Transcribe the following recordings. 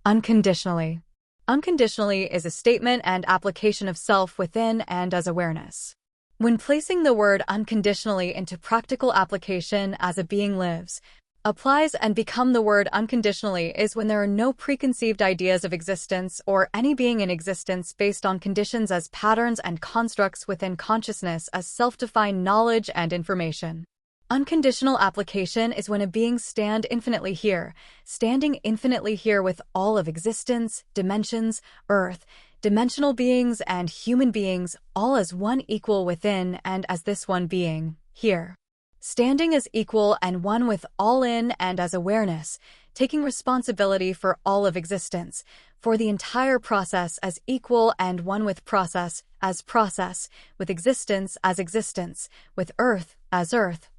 Unconditionally. Unconditionally is a statement and application of self within and as awareness. When placing the word unconditionally into practical application as a being lives, applies and become the word unconditionally is when there are no preconceived ideas of existence or any being in existence based on conditions as patterns and constructs within consciousness as self-defined knowledge and information. Unconditional application is when a being standing infinitely here with all of existence, dimensions, earth, dimensional beings and human beings, all as one equal within and as this one being, here. Standing as equal and one with all in and as awareness, taking responsibility for all of existence, for the entire process as equal and one with process, with existence as existence, with earth,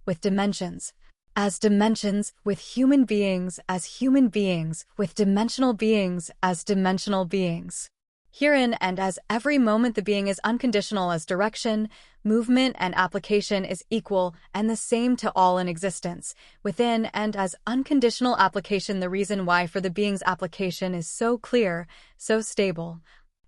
with dimensions, as dimensions, with human beings as human beings, with dimensional beings as dimensional beings. Herein and as every moment the being is unconditional as direction, movement and application is equal and the same to all in existence, within and as unconditional application the reason why for the being's application is so clear, so stable,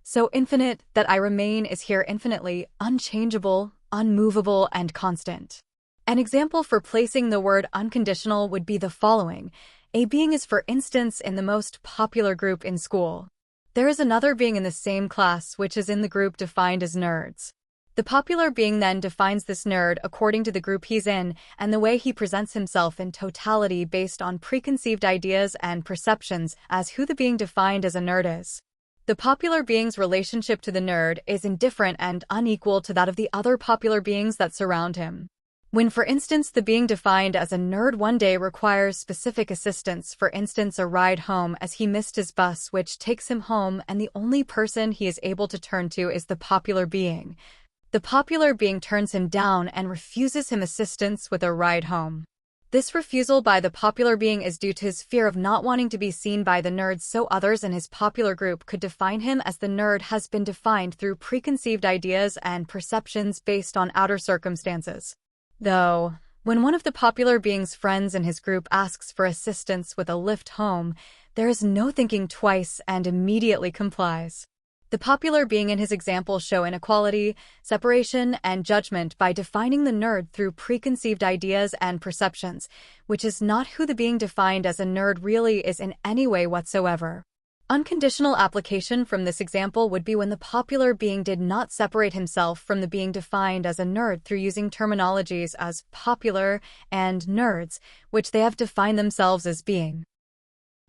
so infinite that I remain is here infinitely, unchangeable, unmovable and constant. An example for placing the word unconditional would be the following. A being is for instance in the most popular group in school. There is another being in the same class which is in the group defined as nerds. The popular being then defines this nerd according to the group he's in and the way he presents himself in totality based on preconceived ideas and perceptions as who the being defined as a nerd is. The popular being's relationship to the nerd is indifferent and unequal to that of the other popular beings that surround him. When, for instance, the being defined as a nerd one day requires specific assistance, for instance a ride home as he missed his bus which takes him home and the only person he is able to turn to is the popular being. The popular being turns him down and refuses him assistance with a ride home. This refusal by the popular being is due to his fear of not wanting to be seen by the nerds so others in his popular group could define him as the nerd has been defined through preconceived ideas and perceptions based on outer circumstances. Though, when one of the popular being's friends in his group asks for assistance with a lift home, there is no thinking twice and immediately complies. The popular being in his example show inequality, separation, and judgment by defining the nerd through preconceived ideas and perceptions, which is not who the being defined as a nerd really is in any way whatsoever. Unconditional application from this example would be when the popular being did not separate himself from the being defined as a nerd through using terminologies as popular and nerds, which they have defined themselves as being.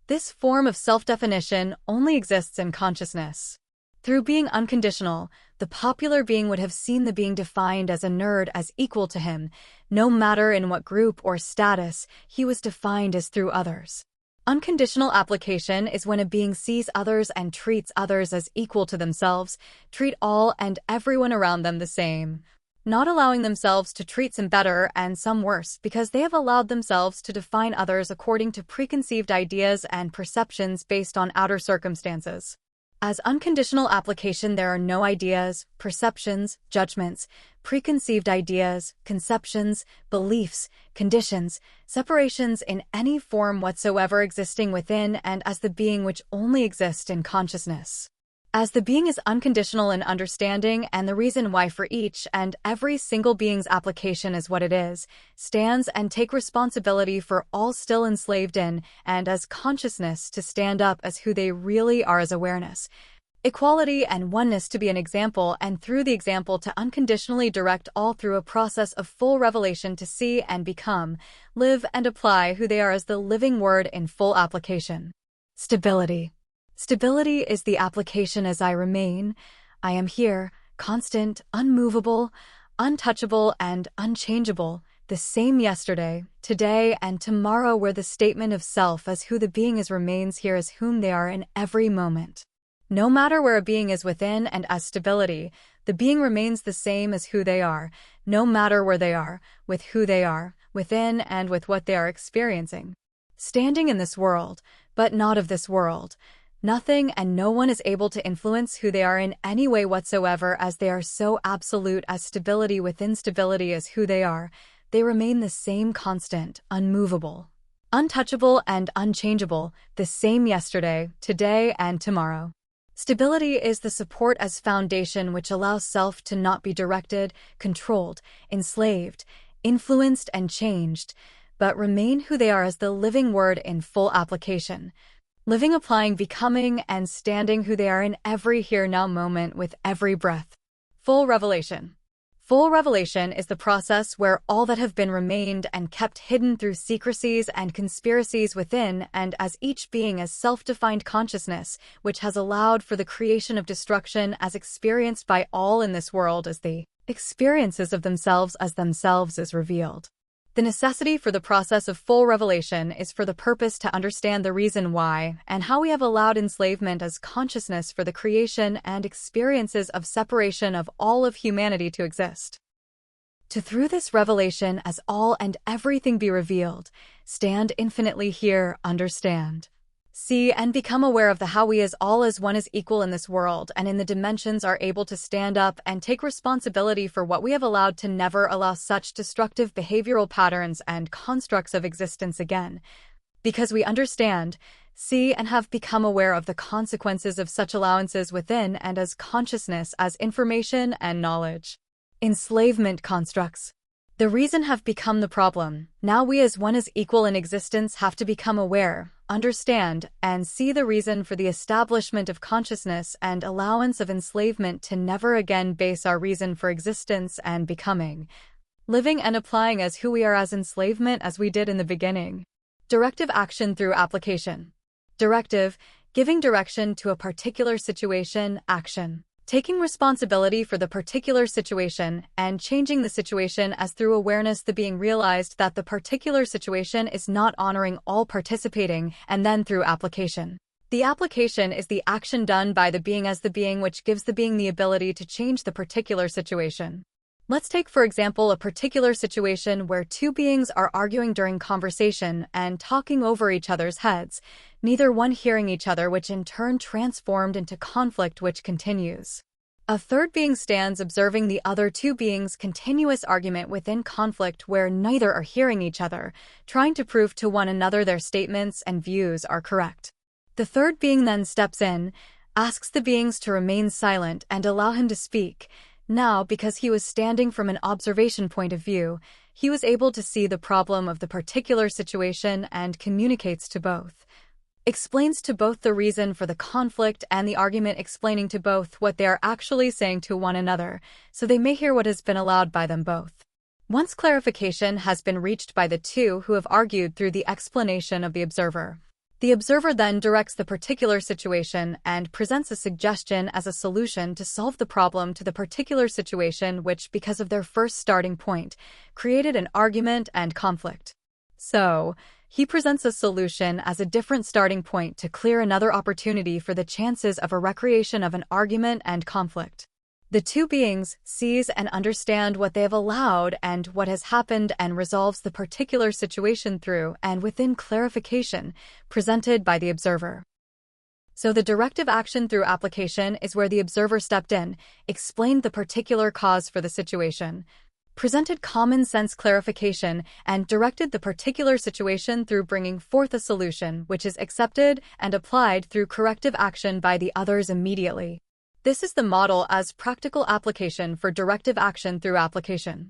This form of self-definition only exists in consciousness. Through being unconditional, the popular being would have seen the being defined as a nerd as equal to him, no matter in what group or status he was defined as through others. Unconditional application is when a being sees others and treats others as equal to themselves, treat all and everyone around them the same, not allowing themselves to treat some better and some worse because they have allowed themselves to define others according to preconceived ideas and perceptions based on outer circumstances. As unconditional application, there are no ideas, perceptions, judgments, preconceived ideas, conceptions, beliefs, conditions, separations in any form whatsoever existing within and as the being which only exists in consciousness. As the being is unconditional in understanding and the reason why for each and every single being's application is what it is, stands and take responsibility for all still enslaved in and as consciousness to stand up as who they really are as awareness. Equality and oneness to be an example and through the example to unconditionally direct all through a process of full revelation to see and become, live and apply who they are as the living word in full application. Stability. Stability is the application as I remain, I am here, constant, unmovable, untouchable, and unchangeable, the same yesterday, today, and tomorrow where the statement of self as who the being is remains here as whom they are in every moment. No matter where a being is within and as stability, the being remains the same as who they are, no matter where they are, with who they are, within and with what they are experiencing. Standing in this world, but not of this world. Nothing and no one is able to influence who they are in any way whatsoever as they are so absolute as stability within stability as who they are. They remain the same constant, unmovable. Untouchable and unchangeable, the same yesterday, today, and tomorrow. Stability is the support as foundation which allows self to not be directed, controlled, enslaved, influenced, and changed, but remain who they are as the living word in full application. Living, applying, becoming, and standing who they are in every here-now moment with every breath. Full revelation. Full revelation is the process where all that have been remained and kept hidden through secrecies and conspiracies within and as each being as self-defined consciousness, which has allowed for the creation of destruction as experienced by all in this world as the experiences of themselves as themselves is revealed. The necessity for the process of full revelation is for the purpose to understand the reason why and how we have allowed enslavement as consciousness for the creation and experiences of separation of all of humanity to exist. To through this revelation as all and everything be revealed, stand infinitely here, understand. See and become aware of the how we as all as one is equal in this world and in the dimensions are able to stand up and take responsibility for what we have allowed to never allow such destructive behavioral patterns and constructs of existence again. Because we understand, see and have become aware of the consequences of such allowances within and as consciousness as information and knowledge. Enslavement constructs. The reason have become the problem. Now we as one is equal in existence have to become aware, understand, and see the reason for the establishment of consciousness and allowance of enslavement to never again base our reason for existence and becoming, living and applying as who we are as enslavement as we did in the beginning. Directive action through application. Directive, giving direction to a particular situation, action. Taking responsibility for the particular situation and changing the situation as through awareness the being realized that the particular situation is not honoring all participating and then through application. The application is the action done by the being as the being which gives the being the ability to change the particular situation. Let's take for example a particular situation where two beings are arguing during conversation and talking over each other's heads, neither one hearing each other, which in turn transformed into conflict which continues. A third being stands observing the other two beings' continuous argument within conflict where neither are hearing each other, trying to prove to one another their statements and views are correct. The third being then steps in, asks the beings to remain silent and allow him to speak. Now, because he was standing from an observation point of view, he was able to see the problem of the particular situation and communicates to both. Explains to both the reason for the conflict and the argument, explaining to both what they are actually saying to one another, so they may hear what has been allowed by them both. Once clarification has been reached by the two who have argued through the explanation of the observer then directs the particular situation and presents a suggestion as a solution to solve the problem to the particular situation which, because of their first starting point, created an argument and conflict. So, he presents a solution as a different starting point to clear another opportunity for the chances of a recreation of an argument and conflict. The two beings sees and understand what they have allowed and what has happened and resolves the particular situation through and within clarification presented by the observer. So the directive action through application is where the observer stepped in, explained the particular cause for the situation, presented common sense clarification, and directed the particular situation through bringing forth a solution which is accepted and applied through corrective action by the others immediately. This is the model as practical application for directive action through application.